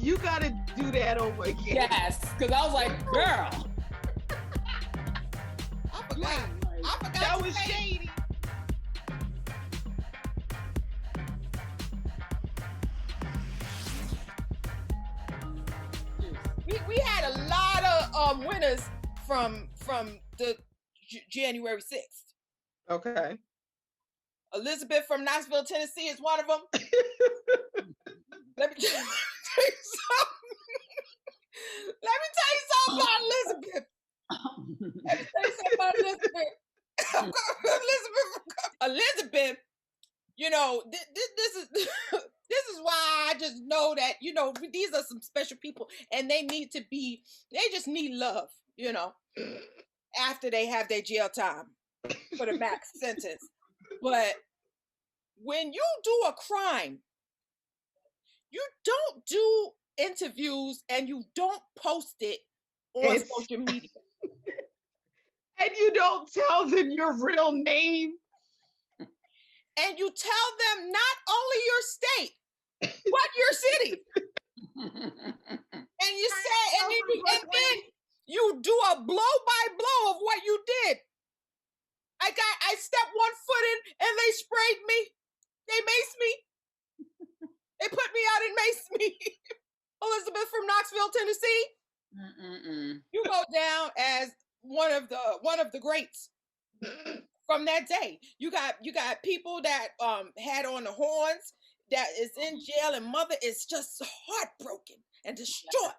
You gotta do that over again. Yes, because I was like, girl. I forgot That was shady. We had a lot of winners from the January 6th. Okay. Elizabeth from Knoxville, Tennessee is one of them. Let me tell you something. Let me tell you something about Elizabeth. Let me tell you something about Elizabeth. Elizabeth, you know, this is why I just know that, you know, these are some special people and they just need love, you know, after they have their jail time for the max sentence. But when you do a crime, you don't do interviews and you don't post it on social media. And you don't tell them your real name. And you tell them not only your state, but your city. And you say, and then you do a blow by blow of what you did. I stepped one foot in and they sprayed me. They maced me. They put me out and maced me. Elizabeth from Knoxville, Tennessee. You go down as one of the greats from that day. You got people that had on the horns that is in jail, and mother is just heartbroken and distraught.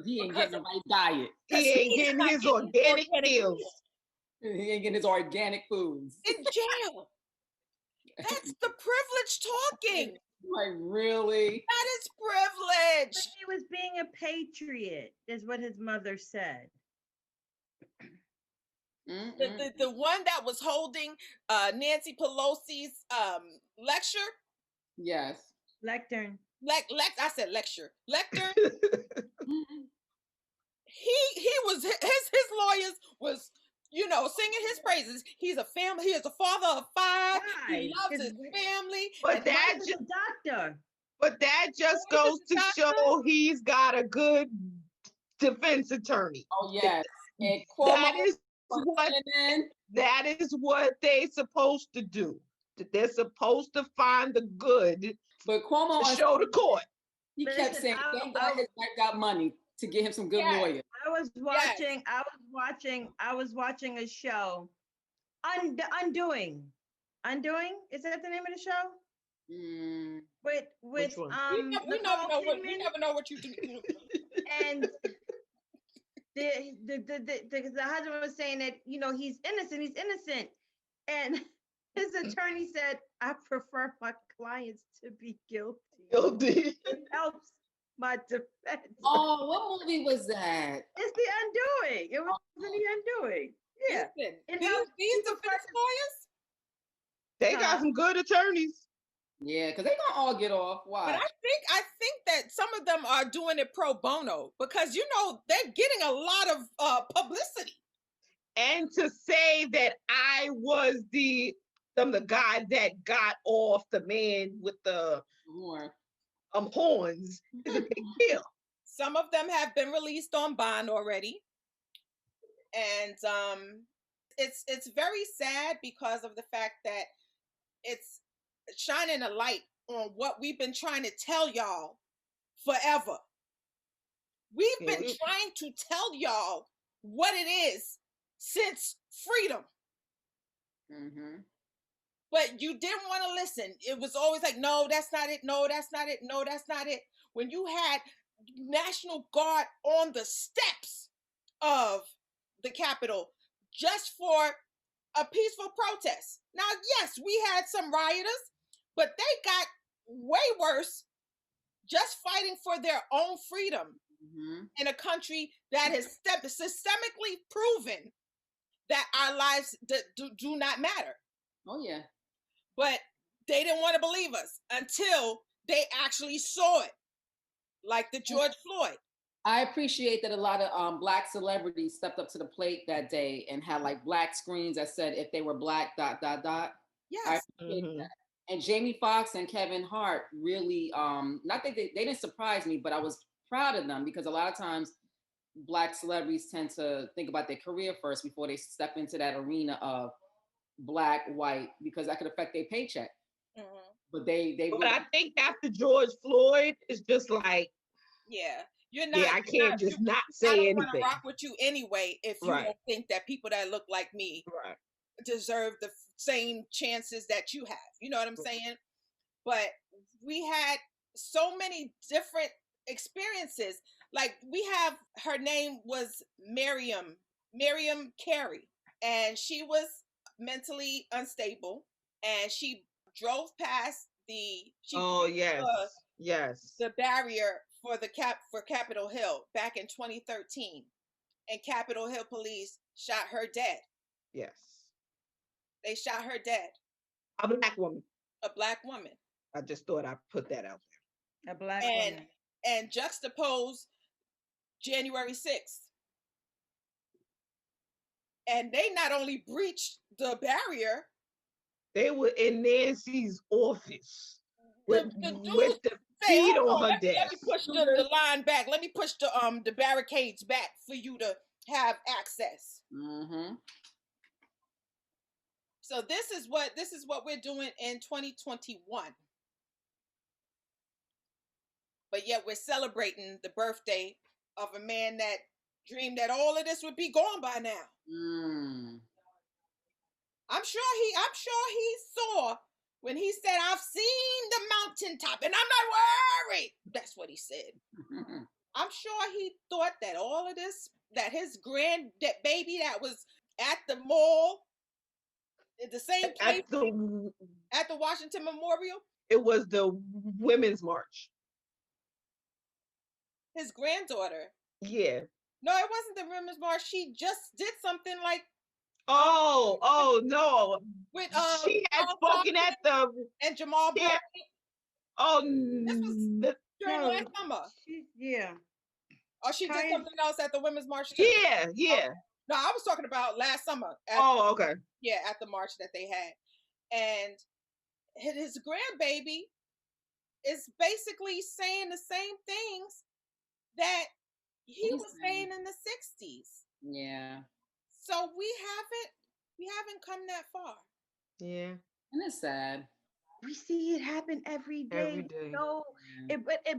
He ain't getting the right diet. He ain't getting his organic meals. He ain't getting his organic foods. In jail. That's the privilege talking. Like, really? That is privilege. But he was being a patriot, is what his mother said. The one that was holding Nancy Pelosi's lecture. Yes. Lectern. I said lecture. Lectern. He was his lawyers was, you know, singing his praises. He is a father of 5. He loves his family. But that just doctor. But that just goes to show he's got a good defense attorney. Oh yes. And that is what they're supposed to do. They're supposed to find the good, but Cuomo to show the court. He kept saying, "Thank God his wife got money to get him some good lawyers." I was watching a show, Undoing. Is that the name of the show? With we never know what you do. And the husband was saying that, you know, he's innocent, and his attorney said, "I prefer my clients to be guilty. It helps my defense." Oh, what movie was that? It's The Undoing. It was The Undoing. Yeah. These defense lawyers, they got some good attorneys. Yeah, because they're gonna all get off. Why? But I think that some of them are doing it pro bono because, you know, they're getting a lot of publicity. And to say that I was the guy that got off the man with the horns is a big deal. Some of them have been released on bond already. And it's very sad because of the fact that it's shining a light on what we've been trying to tell y'all forever. We've been trying to tell y'all what it is since freedom. But you didn't want to listen. It was always like, no, that's not it. No, that's not it. No, that's not it. When you had National Guard on the steps of the Capitol just for a peaceful protest. Now, yes, we had some rioters, but they got way worse just fighting for their own freedom in a country that has systemically proven that our lives do not matter. Oh, yeah. But they didn't want to believe us until they actually saw it, like the George Floyd. I appreciate that a lot of Black celebrities stepped up to the plate that day and had like Black screens that said if they were Black, ... Yes. I appreciate that. And Jamie Foxx and Kevin Hart really, not that they didn't surprise me, but I was proud of them because a lot of times Black celebrities tend to think about their career first before they step into that arena of Black, white, because that could affect their paycheck. But But I think after George Floyd, it's just like, yeah, you're not. Yeah, I can't just not say I don't anything. want to rock with you anyway if you don't think that people that look like me deserve the same chances that you have. You know what I'm saying? But we had so many different experiences. Like we have, her name was Miriam Carey, and she was mentally unstable, and she drove past the the barrier for Capitol Hill back in 2013, and Capitol Hill police shot her dead. Yes, they shot her dead. A Black woman. A Black woman. I just thought I'd put that out there. A Black woman. And juxtapose January 6th. And they not only breached the barrier, they were in Nancy's office with the feet on her desk. Let me push the line back. Let me push the barricades back for you to have access. So this is what we're doing in 2021. But yet we're celebrating the birthday of a man that dreamed that all of this would be gone by now. I'm sure he saw when he said, "I've seen the mountaintop and I'm not worried." That's what he said. I'm sure he thought that all of this, that his baby that was at the mall, at the same place, at the Washington Memorial. It was the Women's March. His granddaughter. Yeah. No, it wasn't the Women's March. She just did something like. Oh no. With she had spoken at the and Jamal. Yeah. Oh, this was during last summer. Yeah. Oh, she did something else at the Women's March too. Yeah. No, I was talking about last summer. Okay. Yeah, at the march that they had. And his grandbaby is basically saying the same things that he was saying in the 60s. Yeah. So we haven't come that far. Yeah. And it's sad. We see it happen every day. Every day. So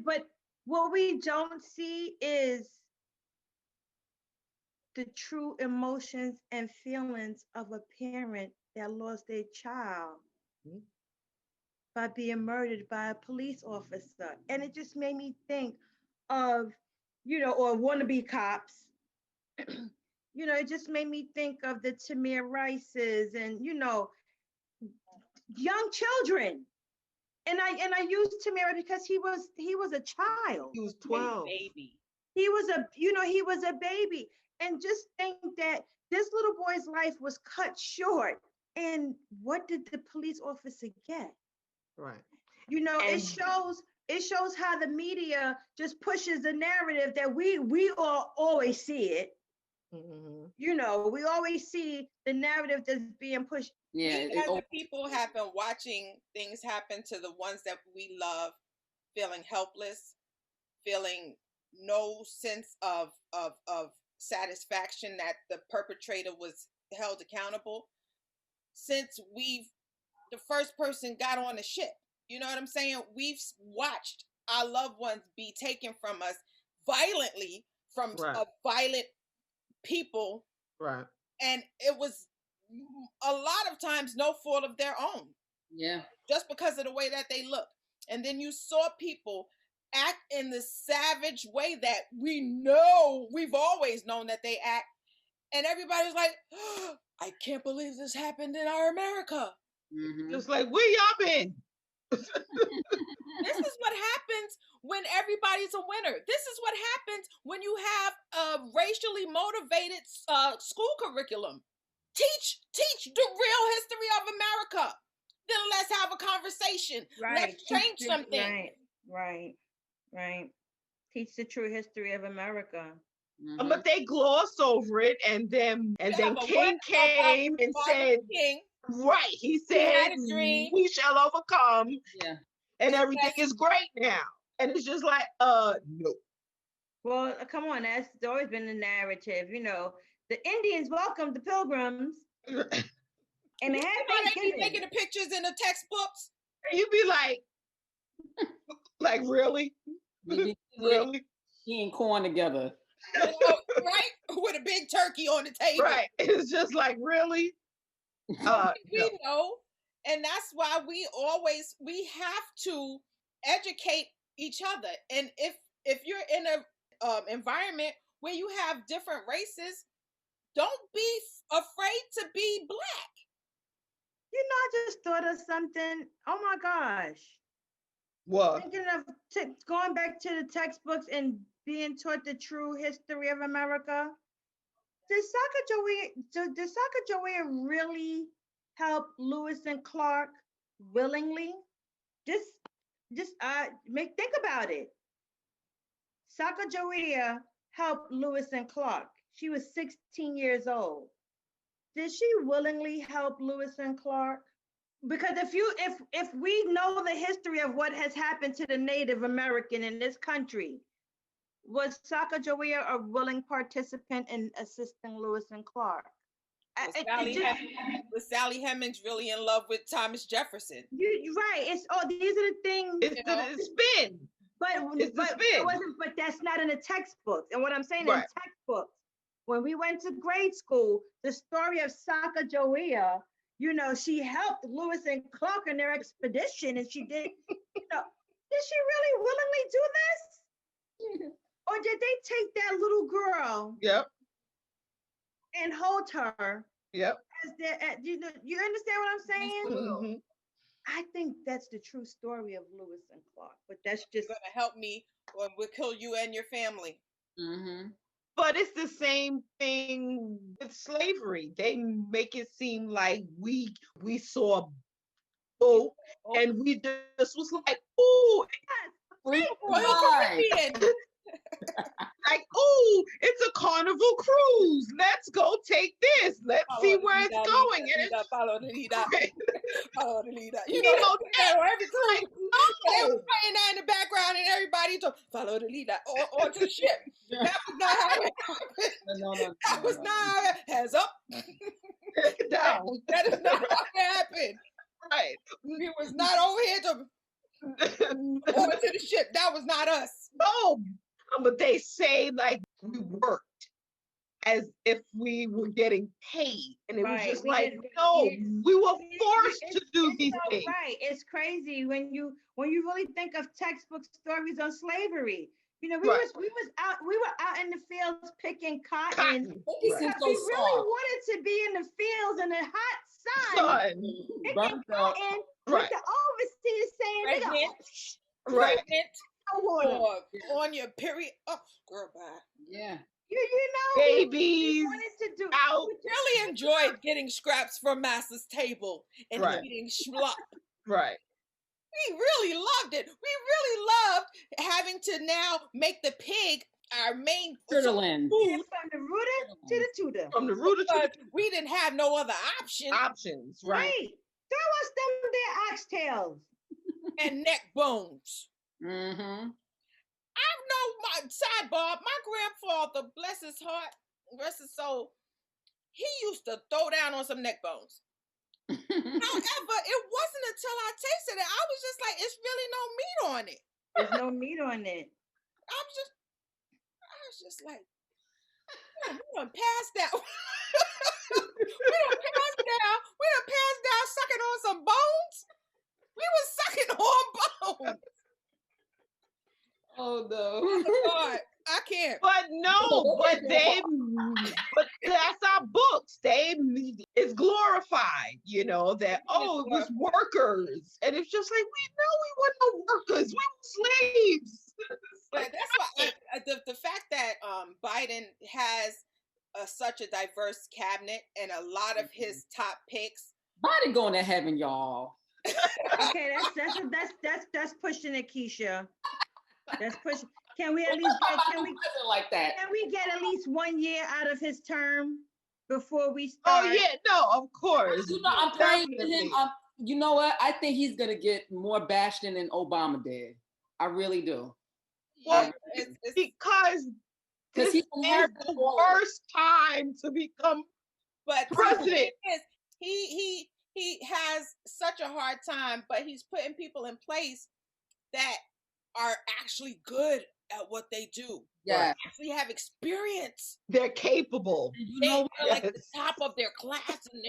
but what we don't see is the true emotions and feelings of a parent that lost their child by being murdered by a police officer. And it just made me think of, or wannabe cops. It just made me think of the Tamir Rices and, young children. And I used Tamir because he was a child. He was 12. Baby. He was a baby. And just think that this little boy's life was cut short. And what did the police officer get? Right. It shows how the media just pushes the narrative that we all always see it. We always see the narrative that's being pushed. Yeah, we as the people have been watching things happen to the ones that we love, feeling helpless, feeling no sense of satisfaction that the perpetrator was held accountable. Since the first person got on the ship, you know what I'm saying? We've watched our loved ones be taken from us violently from a violent people. Right. And it was a lot of times no fault of their own. Yeah. Just because of the way that they look. And then you saw people act in the savage way that we've always known that they act. And everybody's like, oh, I can't believe this happened in our America. Just like, where y'all been? This is what happens when everybody's a winner. This is what happens when you have a racially motivated school curriculum. Teach the real history of America. Then let's have a conversation. Right. Let's change something. Right. Teach the true history of America. But they glossed over it, and then King came and said, Right. He had said, a dream. we shall overcome. Yeah. And everything is great now. And it's just like, no. Well, come on, that's always been the narrative. The Indians welcomed the Pilgrims, and they had They be making the pictures in the textbooks. You be like really? Really? Eating corn together. Right? With a big turkey on the table. Right. It's just like, really? We know. And that's why we have to educate each other. And if you're in a environment where you have different races, don't be afraid to be Black. I just thought of something. Oh my gosh. What? Thinking of going back to the textbooks and being taught the true history of America. Did Sacagawea really help Lewis and Clark willingly? Just think about it. Sacagawea helped Lewis and Clark. She was 16 years old. Did she willingly help Lewis and Clark? Because if we know the history of what has happened to the Native American in this country, was Sacagawea a willing participant in assisting Lewis and Clark? Was Sally Hemings really in love with Thomas Jefferson? You're right. These are the things. It's the spin. But that's not in the textbooks. And what I'm saying in textbooks, when we went to grade school, the story of Sacagawea, she helped Lewis and Clark in their expedition, and she did. Did she really willingly do this? Or did they take that little girl? Yep. And hold her. Yep. You understand what I'm saying? Mm-hmm. I think that's the true story of Lewis and Clark. But that's just gonna help me, or we'll kill you and your family. Mm-hmm. But it's the same thing with slavery. They make it seem like we saw and we just was like, ooh, like, ooh, it's a Carnival cruise. Let's go take this. Let's see where it's going. Follow the leader. Follow the leader. You know, every cruise. They were playing that in the background, and everybody told follow the leader onto the ship. That was not how it happened. No. That was not hands up. Down. That is not how it happened. Right. We was not over here to over to the ship. That was not us. No. But they say like we worked as if we were getting paid. And it was just like, no, we were forced to do these things. Right. It's crazy when you really think of textbook stories on slavery. We were out in the fields picking cotton. Because we really wanted to be in the fields in the hot sun. Picking cotton with the overseas saying, or on your period. Oh, girl, bye. Yeah. Babies out. We really enjoyed getting scraps from Master's table and eating schluck. Right. We really loved it. We really loved having to now make the pig our main food. From the rooter to the tutor. From the rooter to the we didn't have no other options. Right. Throw us their oxtails. And neck bones. Mm-hmm. I know my sidebar, my grandfather, bless his heart, rest his soul, he used to throw down on some neck bones. However, it wasn't until I tasted it, I was just like, it's really no meat on it. There's no meat on it. I was just like, we done passed that. We done passed down sucking on some bones. We was sucking on bones. Oh no. God, I can't. But no, but that's our books. It's glorified, that it was workers. And it's just like, we know we weren't no workers. We were slaves. But that's why the fact that Biden has such a diverse cabinet and a lot of his top picks. Biden going to heaven, y'all. Okay, that's pushing it, Keisha. That's pushing. Can we at least get? Can we like that? Can we get at least 1 year out of his term before we Oh start. yeah, no, of course. You know, I'm praying for him. Definitely. You know what? I think he's gonna get more bashing than Obama did. I really do. Well, it's because Because this he is inherited the all of it. worst time to become but president. the thing is, he has such a hard time, but he's putting people in place that are actually good at what they do. Yeah. Actually have experience. They're capable. You They know, are like the Yes. top of their class, and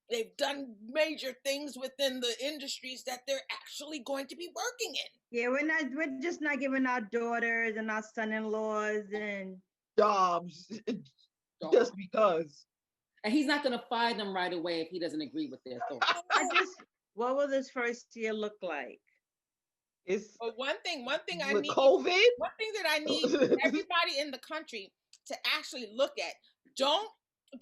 they've done major things within the industries that they're actually going to be working in. Yeah, we're just not giving our daughters and our son-in-laws and Jobs just because. and he's not gonna fire them right away if he doesn't agree with their thoughts. what will this first year look like? It's But one thing I with need, COVID. one thing that I need everybody in the country to actually look at. Don't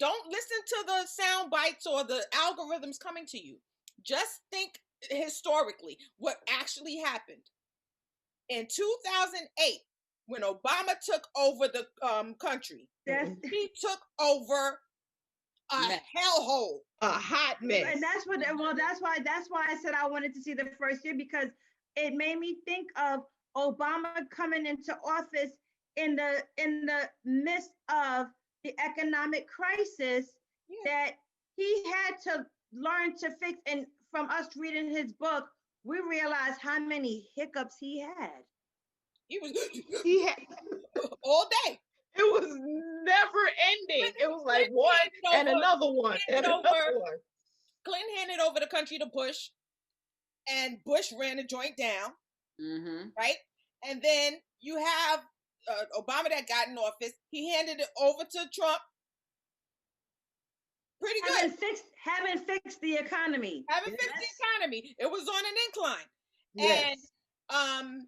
listen to the sound bites or the algorithms coming to you. Just think historically what actually happened. In 2008, when Obama took over the country, he took over a hellhole, A hot mess. And that's why I said I wanted to see the first year, because it made me think of Obama coming into office in the midst of the economic crisis that he had to learn to fix. And from us reading his book, we realized how many hiccups he had. He had all day. It was never ending. It was like one and another one and another one. Clinton handed over the country to Bush, and Bush ran the joint down. Mm-hmm. Right? And then you have Obama that got in office. He handed it over to Trump. Pretty good. Haven't fixed the economy. Haven't fixed the economy. It was on an incline. Yes. And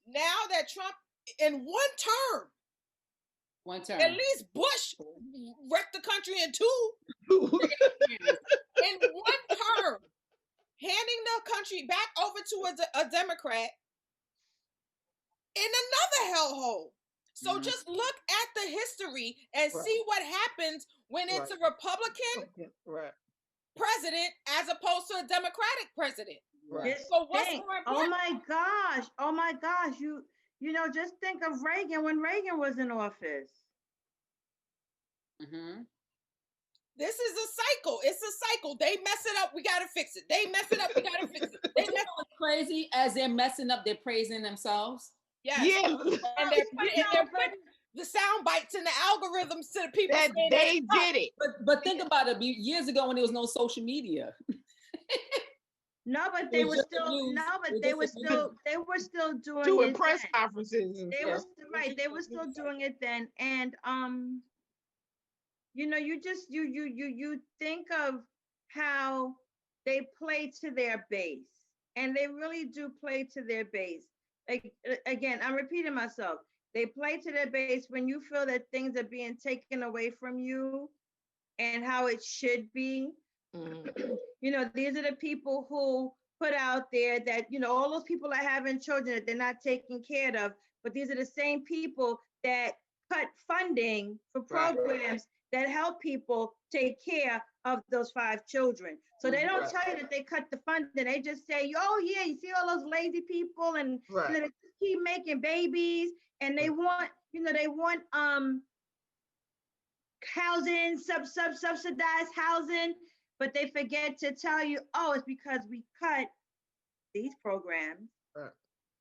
now that Trump, in one term, at least Bush wrecked the country in two. In one term, handing the country back over to a Democrat in another hellhole. So just look at the history and see what happens when it's a Republican president as opposed to a Democratic president. Right. So what's more important? Oh my gosh. You know, just think of Reagan when Reagan was in office. Mm-hmm. This is a cycle. It's a cycle. They mess it up, we gotta fix it. They mess it up, we gotta fix it. They mess it crazy as they're messing up, they're praising themselves. Yes. Yeah. And they're putting the sound bites and the algorithms to the people that they did it. But think about it. Years ago when there was no social media. No, but they were still doing it press then. conferences. And They were still doing it then. And you know, you think of how they play to their base, and they really do play to their base. Like, again, I'm repeating myself. They play to their base when you feel that things are being taken away from you and how it should be. Mm-hmm. You know, these are the people who put out there that, you know, all those people are having children that they're not taking care of, but these are the same people that cut funding for programs that help people take care of those 5 children. So they don't tell you that they cut the funding. They just say, oh yeah, you see all those lazy people, and you know, they just keep making babies, and they want, you know, housing, subsidized housing, but they forget to tell you, oh, it's because we cut these programs.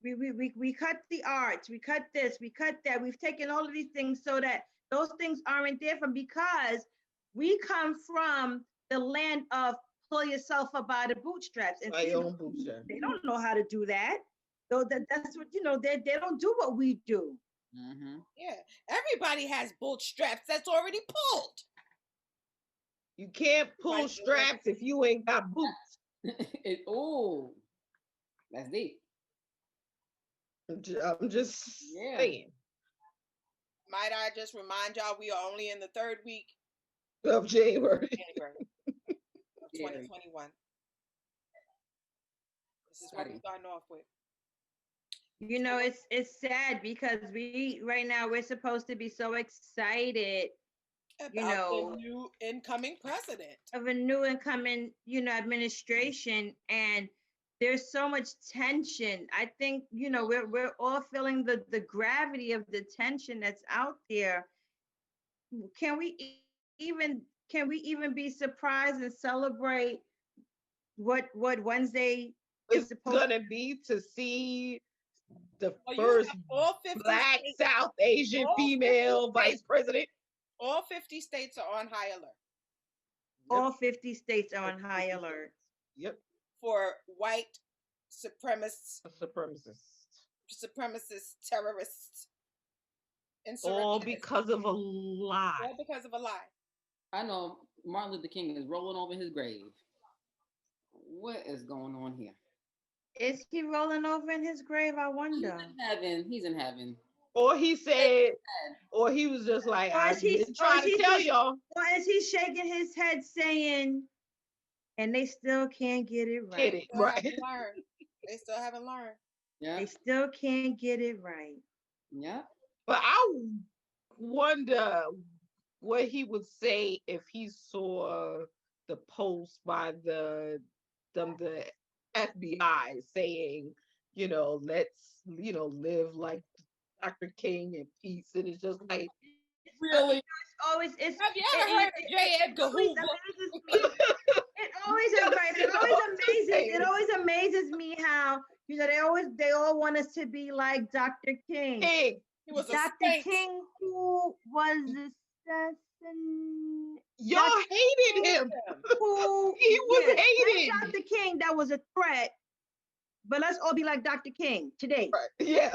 We cut the arts, we cut this, we cut that. We've taken all of these things so that those things aren't there, because we come from the land of pull yourself up by the bootstraps. And they don't know how to do that. So that's what, you know, they don't do what we do. Mm-hmm. Yeah, everybody has bootstraps that's already pulled. You can't pull straps if you ain't got boots. Oh, that's deep. I'm just saying. Might I just remind y'all, we are only in the 3rd week of January. Of 2021. This is what we're starting off with. You know, it's sad because right now we're supposed to be so excited About the new incoming president. Of a new incoming, administration, and there's so much tension. I think, we're all feeling the gravity of the tension that's out there. Can we even be surprised and celebrate what Wednesday is It's supposed gonna be to see the Well, first all 50 Black states, South Asian all 50 female vice states. president. All 50 states are on high alert. all 50 states are on high alert. Yep. For white supremacists, terrorists, all because of a lie. All because of a lie. I know Martin Luther King is rolling over his grave. What is going on here? Is he rolling over in his grave? I wonder. He's in heaven. Or he said, or he was just like, I didn't try to tell y'all. Or is he shaking his head saying, and they still can't get it right. Get it right. They still haven't learned. Yeah. They still can't get it right. Yeah. But I wonder what he would say if he saw the post by the FBI saying, let's, live like Dr. King in peace. And it's just like, really? Have you ever heard of J. Edgar Hoover? It always is right. It always amazes me how, they all want us to be like Dr. King. He was Dr. King, who was assassinated. Y'all hated him. He was hated. Dr. King, that was a threat. But let's all be like Dr. King today. Right. Yeah.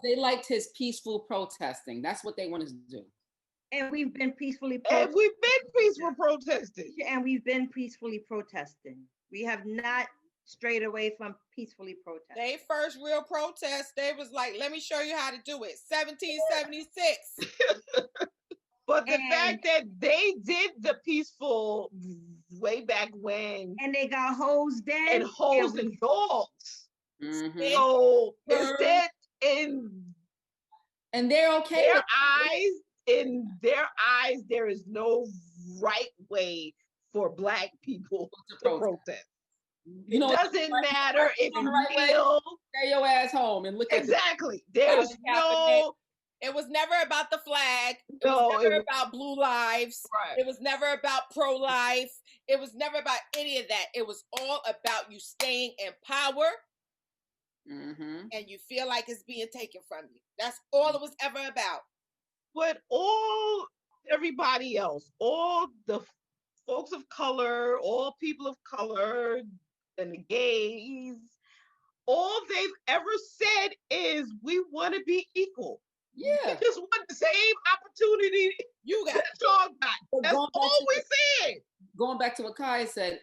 They liked his peaceful protesting. That's what they wanted to do. And we've been peacefully protesting. And we've been peacefully protesting. We have not strayed away from peacefully protesting. They first real protest, they was like, let me show you how to do it. 1776. But the fact that they did the peaceful way back when, and they got hosed in and hosed and dogs. Mm-hmm. So instead, and they're okay. In their eyes, there is no right way for Black people to protest. It doesn't matter if you feel. Stay your ass home and look. Exactly. There's no. It was never about the flag. It No, was never about blue lives. Right. It was never about pro-life. It was never about any of that. It was all about you staying in power, and you feel like it's being taken from you. That's all it was ever about. But everybody else, all the folks of color, all people of color, and the gays, all they've ever said is, we want to be equal. Yeah. We just want the same opportunity you got. that y'all got. That's all we said. Going back to what Kai said,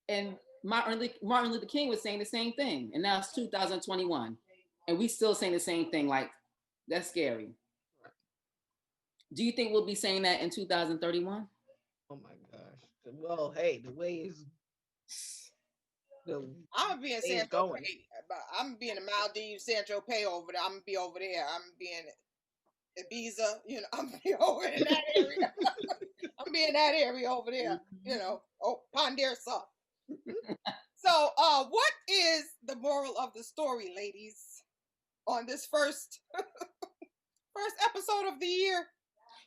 and Martin Luther King was saying the same thing, and now it's 2021, and we still saying the same thing. Like, that's scary. Do you think we'll be saying that in 2031? Oh my gosh. Well, hey, the way is. I'm gonna be in San Tropez. I'm gonna be in the Maldives, San Tropez over there. I'm gonna be over there. I'm gonna be in Ibiza. I'm gonna be over in that area. I'm gonna be in that area over there. Ponderosa. So, what is the moral of the story, ladies, on this first episode of the year?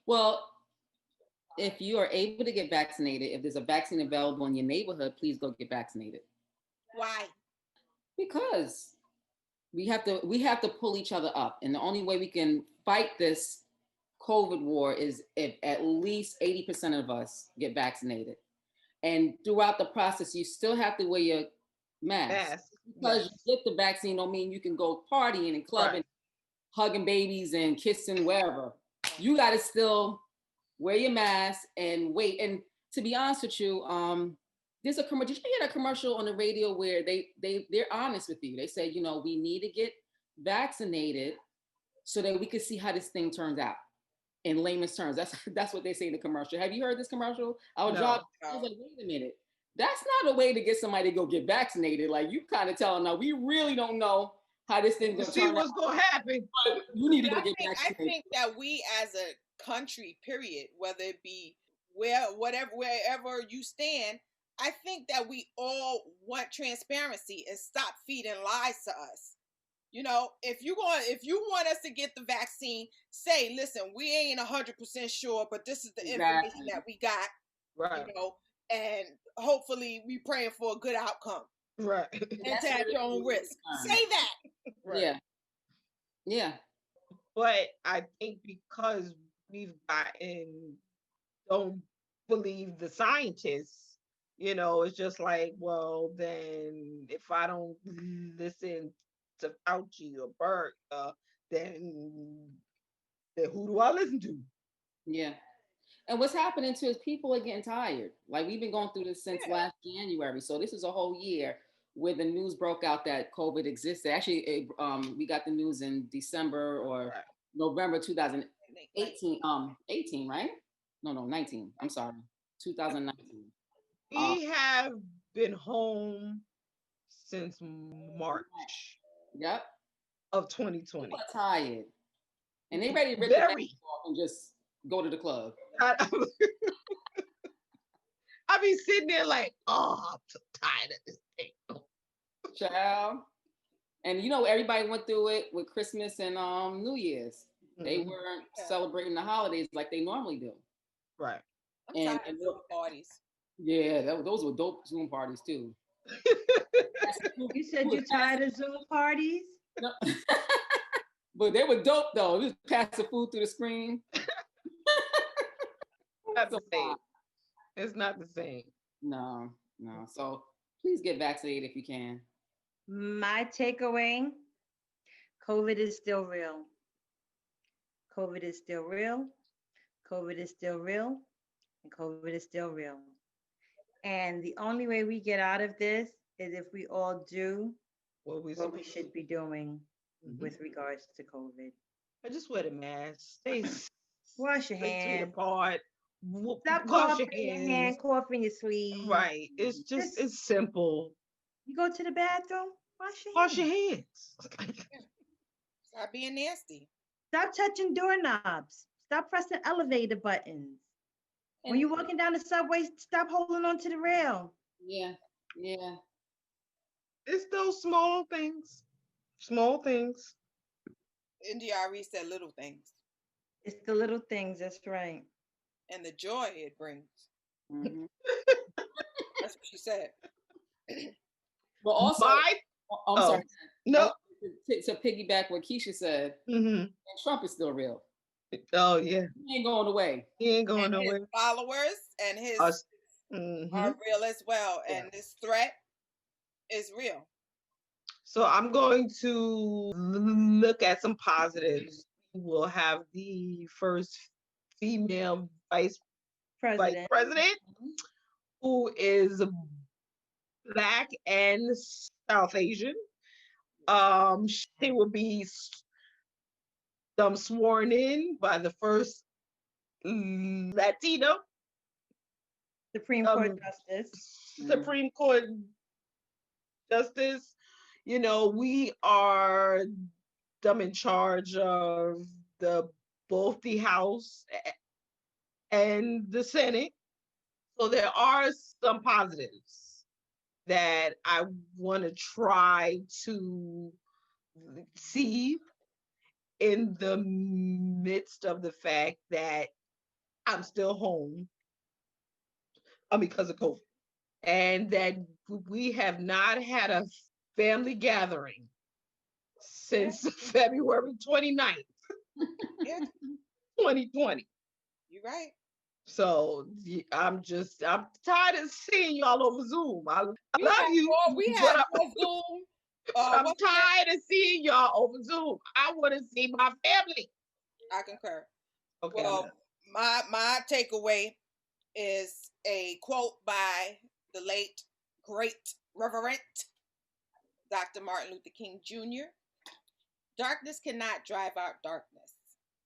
Well, if you are able to get vaccinated, if there's a vaccine available in your neighborhood, please go get vaccinated. Why? Because we have to pull each other up, and the only way we can fight this COVID war is if at least 80% of us get vaccinated. And throughout the process, you still have to wear your mask. Because you get the vaccine don't mean you can go partying and clubbing, hugging babies and kissing wherever. You got to still wear your mask and wait. And to be honest with you, there's a commercial. Did you hear that commercial on the radio where they're honest with you? They say, we need to get vaccinated so that we can see how this thing turns out. In layman's terms, that's what they say in the commercial. Have you heard this commercial? I was like, wait a minute. That's not a way to get somebody to go get vaccinated. Like, you kind of telling them, we really don't know how this thing's going to turn out. See what's going to happen. But you need to go get vaccinated. I think that we as a country, period, whether it be wherever you stand, I think that we all want transparency and stop feeding lies to us. You know, if you want us to get the vaccine, say, listen, we ain't 100% sure, but this is the information that we got. Right. You know, and hopefully we praying for a good outcome. Right. And to at your own risk. Say that. Right. Yeah. Yeah. But I think because we've don't believe the scientists, you know, it's just like, well, then if I don't listen to Fauci or Berg, then who do I listen to? Yeah. And what's happening too is people are getting tired. Like we've been going through this since last January. So this is a whole year where the news broke out that COVID existed. Actually, we got the news in December or November 2018. 18, right? No, 19. I'm sorry. 2019. We have been home since March. Yep. Of 2020. People are tired. And they ready to rip the mask off and just go to the club. I be sitting there like, oh, I'm so tired of this thing. Child. And you know, everybody went through it with Christmas and New Year's. They weren't celebrating the holidays like they normally do. Right. And Zoom parties. Yeah, those were dope Zoom parties too. You said you're tired of Zoom parties? No. But they were dope though. We was passing food through the screen. Not the same. It's not the same. No. So please get vaccinated if you can. My takeaway, COVID is still real. COVID is still real. COVID is still real. And COVID is still real. And the only way we get out of this is if we all do what we should be doing with regards to COVID. I just wear the mask. Stay wash your hands. Apart. Stop coughing your hand, coughing your sleeve. Right. It's just it's simple. You go to the bathroom, wash your hands. Stop being nasty. Stop touching doorknobs. Stop pressing elevator buttons. And when you're walking down the subway, stop holding on to the rail. Yeah. It's those small things. Small things. NDRE said little things. It's the little things, that's right. And the joy it brings. Mm-hmm. That's what she said. But also, I'm sorry. No. To piggyback what Keisha said, and Trump is still real. Oh yeah, he ain't going away. He ain't going nowhere. His followers and his are real as well, and this threat is real. So I'm going to look at some positives. We'll have the first female vice president, who is Black and South Asian. She will be sworn in by the first Latino Supreme Court Justice. Supreme Court Justice. You know, we are in charge of both the House and the Senate. So there are some positives that I want to try to see in the midst of the fact that I'm still home because of COVID, and that we have not had a family gathering since February 29th, 2020. You're right. So I'm tired of seeing y'all over Zoom. I love you. We have Zoom. I'm tired of seeing y'all over Zoom. I want to see my family. I concur. Okay. Well, my takeaway is a quote by the late, great Reverend Dr. Martin Luther King Jr. Darkness cannot drive out darkness.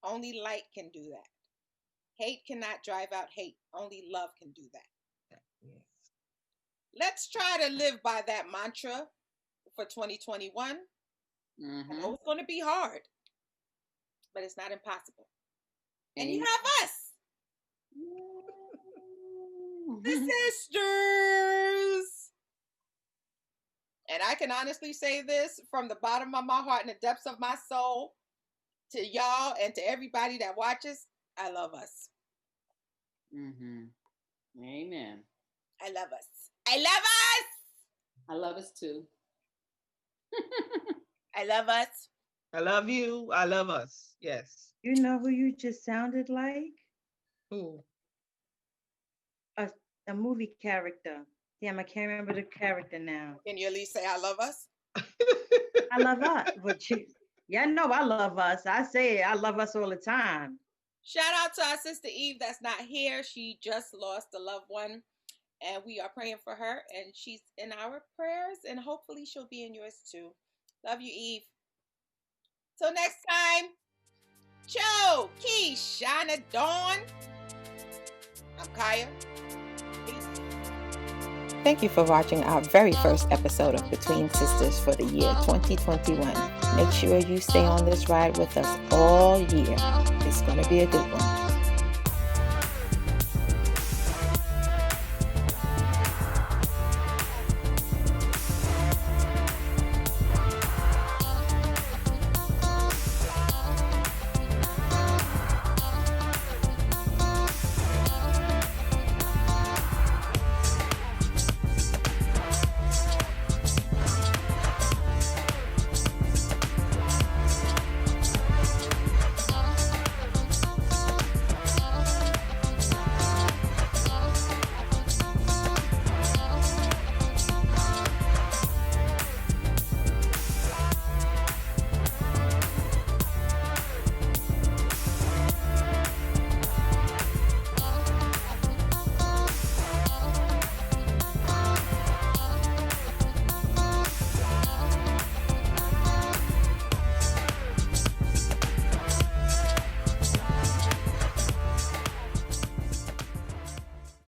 Only light can do that. Hate cannot drive out hate. Only love can do that. Yes. Let's try to live by that mantra for 2021. I know it's going to be hard, but it's not impossible. And you have us, the sisters. And I can honestly say this from the bottom of my heart and the depths of my soul to y'all and to everybody that watches. I love us. Mm-hmm. Amen. I love us. I love us. I love us too. I love us. I love you. I love us. Yes. You know who you just sounded like? Who? A movie character. Damn, I can't remember the character now. Can you at least say I love us? I love us. But yeah, no, I love us. I say it. I love us all the time. Shout out to our sister Eve that's not here. She just lost a loved one, and we are praying for her, and she's in our prayers, and hopefully she'll be in yours too. Love you, Eve. Till next time, Cho, Key, Shana, Dawn. I'm Kaya. Peace. Thank you for watching our very first episode of Between Sisters for the year 2021. Make sure you stay on this ride with us all year. It's going to be a good one.